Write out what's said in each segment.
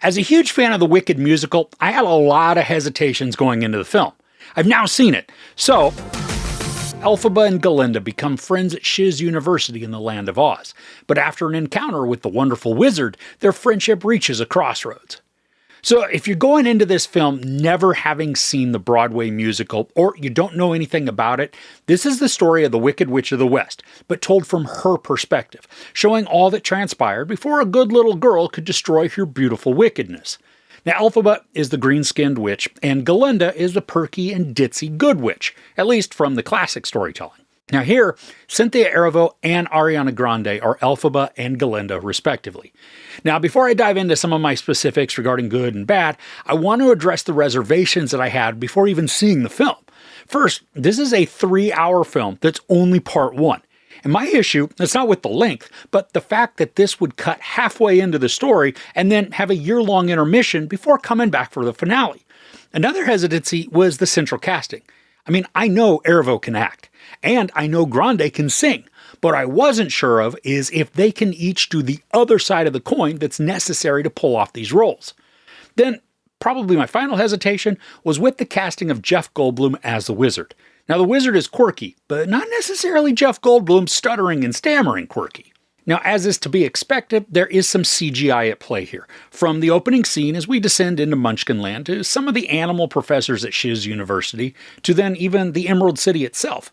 As a huge fan of the Wicked musical, I had a lot of hesitations going into the film. I've now seen it, so Elphaba and Galinda become friends at Shiz University in the Land of Oz, but after an encounter with the wonderful wizard, their friendship reaches a crossroads. So if you're going into this film never having seen the Broadway musical, or you don't know anything about it, this is the story of the Wicked Witch of the West, but told from her perspective, showing all that transpired before a good little girl could destroy her beautiful wickedness. Now, Elphaba is the green-skinned witch, and Galinda is the perky and ditzy good witch, at least from the classic storytelling. Now here, Cynthia Erivo and Ariana Grande are Elphaba and Galinda, respectively. Now, before I dive into some of my specifics regarding good and bad, I want to address the reservations that I had before even seeing the film. First, this is a 3-hour film that's only part 1. And my issue is not with the length, but the fact that this would cut halfway into the story and then have a year-long intermission before coming back for the finale. Another hesitancy was the central casting. I mean, I know Erivo can act, and I know Grande can sing. What I wasn't sure of is if they can each do the other side of the coin that's necessary to pull off these roles. Then, probably my final hesitation was with the casting of Jeff Goldblum as the wizard. Now, the wizard is quirky, but not necessarily Jeff Goldblum stuttering and stammering quirky. Now, as is to be expected, there is some CGI at play here. From the opening scene as we descend into Munchkin Land to some of the animal professors at Shiz University, to then even the Emerald City itself.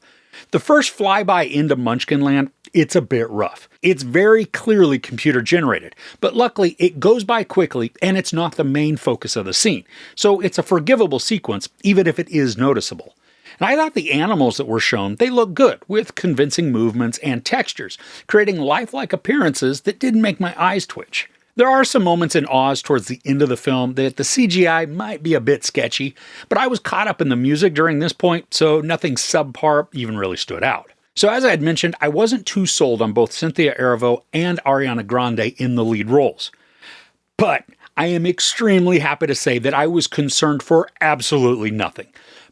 The first flyby into Munchkin Land, it's a bit rough. It's very clearly computer generated, but luckily it goes by quickly and it's not the main focus of the scene. So it's a forgivable sequence, even if it is noticeable. And I thought the animals that were shown, they looked good, with convincing movements and textures, creating lifelike appearances that didn't make my eyes twitch. There are some moments in Oz towards the end of the film that the CGI might be a bit sketchy, but I was caught up in the music during this point, so nothing subpar even really stood out. So as I had mentioned, I wasn't too sold on both Cynthia Erivo and Ariana Grande in the lead roles. But I am extremely happy to say that I was concerned for absolutely nothing.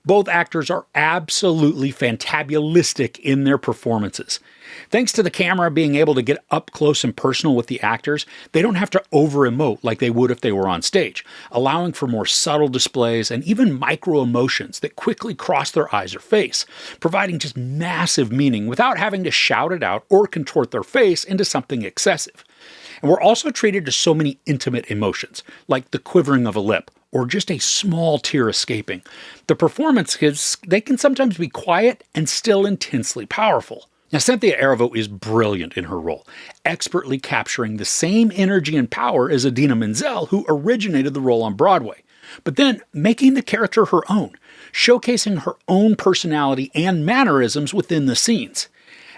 Both actors are absolutely fantabulistic in their performances. Thanks to the camera being able to get up close and personal with the actors, they don't have to over-emote like they would if they were on stage, allowing for more subtle displays and even micro-emotions that quickly cross their eyes or face, providing just massive meaning without having to shout it out or contort their face into something excessive. And we're also treated to so many intimate emotions, like the quivering of a lip, or just a small tear escaping. The performances, they can sometimes be quiet and still intensely powerful. Now, Cynthia Erivo is brilliant in her role, expertly capturing the same energy and power as Idina Menzel, who originated the role on Broadway, but then making the character her own, showcasing her own personality and mannerisms within the scenes.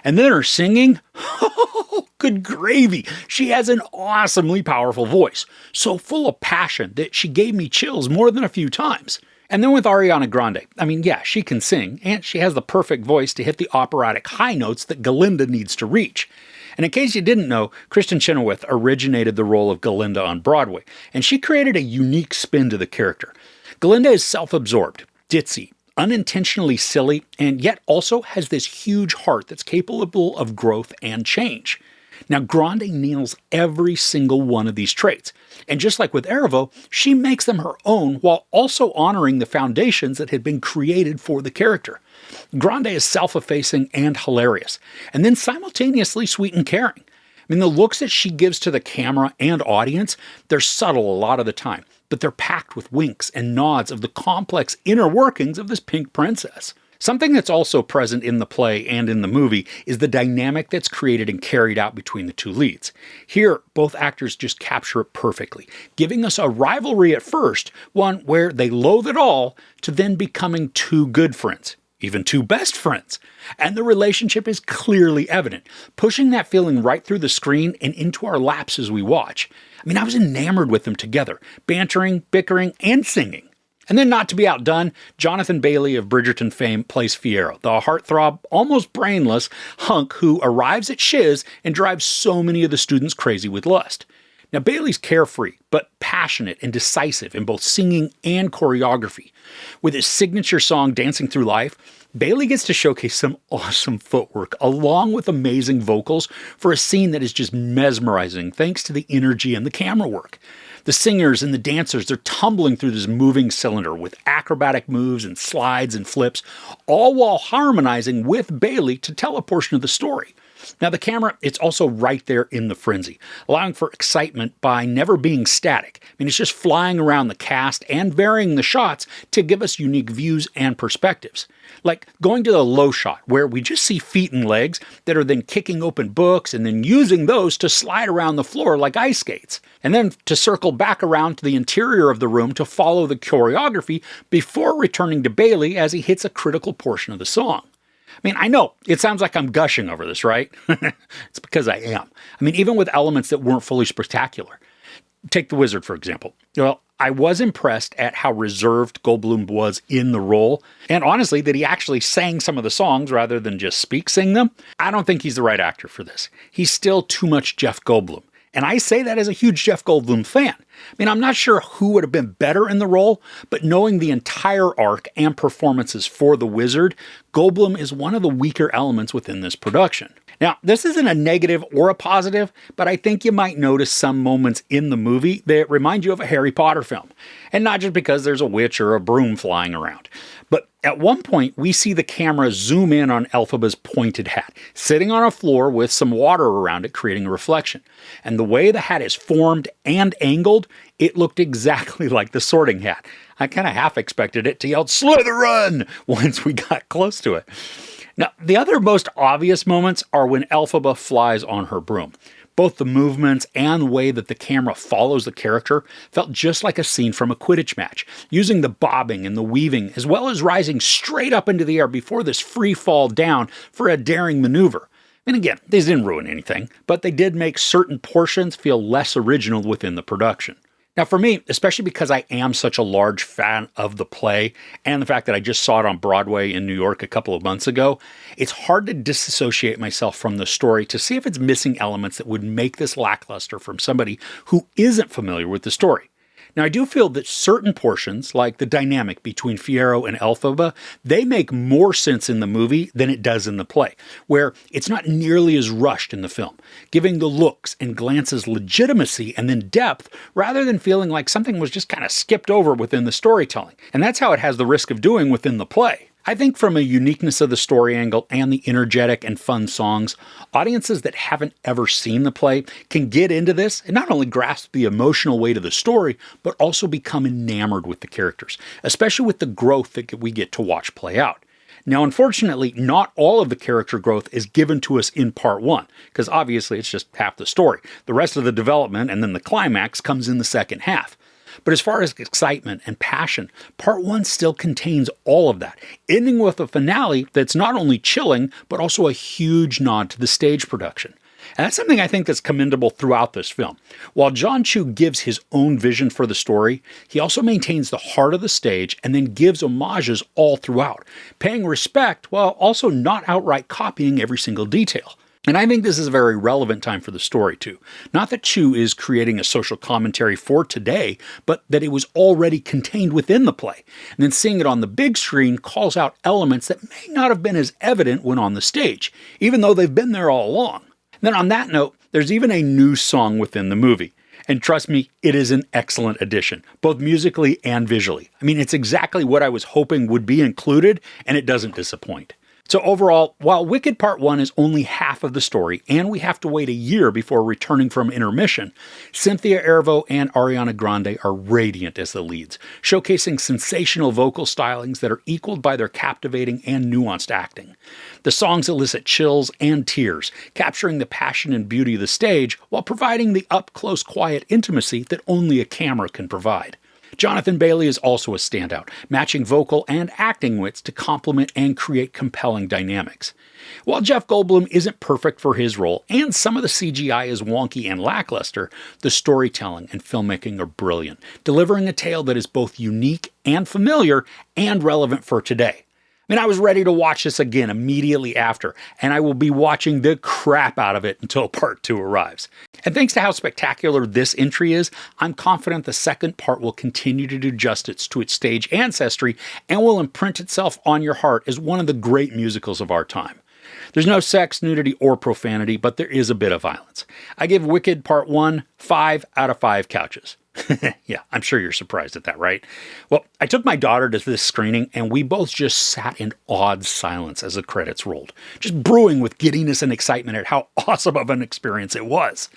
And then her singing, oh, good gravy. She has an awesomely powerful voice, so full of passion that she gave me chills more than a few times. And then with Ariana Grande, I mean, yeah, she can sing, and she has the perfect voice to hit the operatic high notes that Galinda needs to reach. And in case you didn't know, Kristen Chenoweth originated the role of Galinda on Broadway, and she created a unique spin to the character. Galinda is self-absorbed, ditzy, unintentionally silly, and yet also has this huge heart that's capable of growth and change. Now, Grande nails every single one of these traits, and just like with Erivo, she makes them her own while also honoring the foundations that had been created for the character. Grande is self-effacing and hilarious, and then simultaneously sweet and caring. I mean, the looks that she gives to the camera and audience, they're subtle a lot of the time, but they're packed with winks and nods of the complex inner workings of this pink princess. Something that's also present in the play and in the movie is the dynamic that's created and carried out between the two leads. Here, both actors just capture it perfectly, giving us a rivalry at first, one where they loathe it all, to then becoming two good friends, even two best friends. And the relationship is clearly evident, pushing that feeling right through the screen and into our laps as we watch. I mean, I was enamored with them together, bantering, bickering, and singing. And then, not to be outdone, Jonathan Bailey of Bridgerton fame plays Fiyero, the heartthrob, almost brainless hunk who arrives at Shiz and drives so many of the students crazy with lust. Now, Bailey's carefree, but passionate and decisive in both singing and choreography. With his signature song, Dancing Through Life, Bailey gets to showcase some awesome footwork, along with amazing vocals for a scene that is just mesmerizing thanks to the energy and the camera work. The singers and the dancers, they're tumbling through this moving cylinder with acrobatic moves and slides and flips, all while harmonizing with Bailey to tell a portion of the story. Now, the camera, it's also right there in the frenzy, allowing for excitement by never being static. I mean, it's just flying around the cast and varying the shots to give us unique views and perspectives. Like going to the low shot, where we just see feet and legs that are then kicking open books and then using those to slide around the floor like ice skates. And then to circle back around to the interior of the room to follow the choreography before returning to Bailey as he hits a critical portion of the song. I mean, I know, it sounds like I'm gushing over this, right? It's because I am. I mean, even with elements that weren't fully spectacular. Take The Wizard, for example. Well, I was impressed at how reserved Goldblum was in the role, and honestly, that he actually sang some of the songs rather than just sing them. I don't think he's the right actor for this. He's still too much Jeff Goldblum. And I say that as a huge Jeff Goldblum fan. I mean, I'm not sure who would have been better in the role, but knowing the entire arc and performances for The Wizard, Goldblum is one of the weaker elements within this production. Now, this isn't a negative or a positive, but I think you might notice some moments in the movie that remind you of a Harry Potter film. And not just because there's a witch or a broom flying around. But at one point, we see the camera zoom in on Elphaba's pointed hat, sitting on a floor with some water around it, creating a reflection. And the way the hat is formed and angled, it looked exactly like the Sorting Hat. I kind of half expected it to yell, "Slytherin!" once we got close to it. Now, the other most obvious moments are when Elphaba flies on her broom. Both the movements and the way that the camera follows the character felt just like a scene from a Quidditch match, using the bobbing and the weaving, as well as rising straight up into the air before this free fall down for a daring maneuver. And again, these didn't ruin anything, but they did make certain portions feel less original within the production. Now, for me, especially because I am such a large fan of the play and the fact that I just saw it on Broadway in New York a couple of months ago, it's hard to disassociate myself from the story to see if it's missing elements that would make this lackluster from somebody who isn't familiar with the story. Now, I do feel that certain portions, like the dynamic between Fiyero and Elphaba, they make more sense in the movie than it does in the play, where it's not nearly as rushed in the film, giving the looks and glances legitimacy and then depth, rather than feeling like something was just kind of skipped over within the storytelling. And that's how it has the risk of doing within the play. I think from a uniqueness of the story angle and the energetic and fun songs, audiences that haven't ever seen the play can get into this and not only grasp the emotional weight of the story, but also become enamored with the characters, especially with the growth that we get to watch play out. Now, unfortunately, not all of the character growth is given to us in part one, because obviously it's just half the story. The rest of the development and then the climax comes in the second half. But as far as excitement and passion, part one still contains all of that, ending with a finale that's not only chilling, but also a huge nod to the stage production. And that's something I think that's commendable throughout this film. While Jon Chu gives his own vision for the story, he also maintains the heart of the stage and then gives homages all throughout, paying respect while also not outright copying every single detail. And I think this is a very relevant time for the story, too. Not that Chu is creating a social commentary for today, but that it was already contained within the play. And then seeing it on the big screen calls out elements that may not have been as evident when on the stage, even though they've been there all along. And then on that note, there's even a new song within the movie. And trust me, it is an excellent addition, both musically and visually. I mean, it's exactly what I was hoping would be included, and it doesn't disappoint. So overall, while Wicked Part 1 is only half of the story, and we have to wait a year before returning from intermission, Cynthia Erivo and Ariana Grande are radiant as the leads, showcasing sensational vocal stylings that are equaled by their captivating and nuanced acting. The songs elicit chills and tears, capturing the passion and beauty of the stage while providing the up-close quiet intimacy that only a camera can provide. Jonathan Bailey is also a standout, matching vocal and acting wits to complement and create compelling dynamics. While Jeff Goldblum isn't perfect for his role, and some of the CGI is wonky and lackluster, the storytelling and filmmaking are brilliant, delivering a tale that is both unique and familiar and relevant for today. I was ready to watch this again immediately after, and I will be watching the crap out of it until part 2 arrives. And thanks to how spectacular this entry is, I'm confident the second part will continue to do justice to its stage ancestry and will imprint itself on your heart as one of the great musicals of our time. There's no sex, nudity, or profanity, but there is a bit of violence. I give Wicked Part 1 5 out of 5 couches. Yeah, I'm sure you're surprised at that, right? Well, I took my daughter to this screening, and we both just sat in awed silence as the credits rolled, just brewing with giddiness and excitement at how awesome of an experience it was.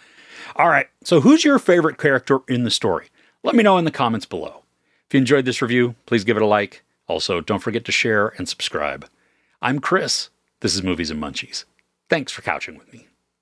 All right, so who's your favorite character in the story? Let me know in the comments below. If you enjoyed this review, please give it a like. Also, don't forget to share and subscribe. I'm Chris. This is Movies and Munchies. Thanks for couching with me.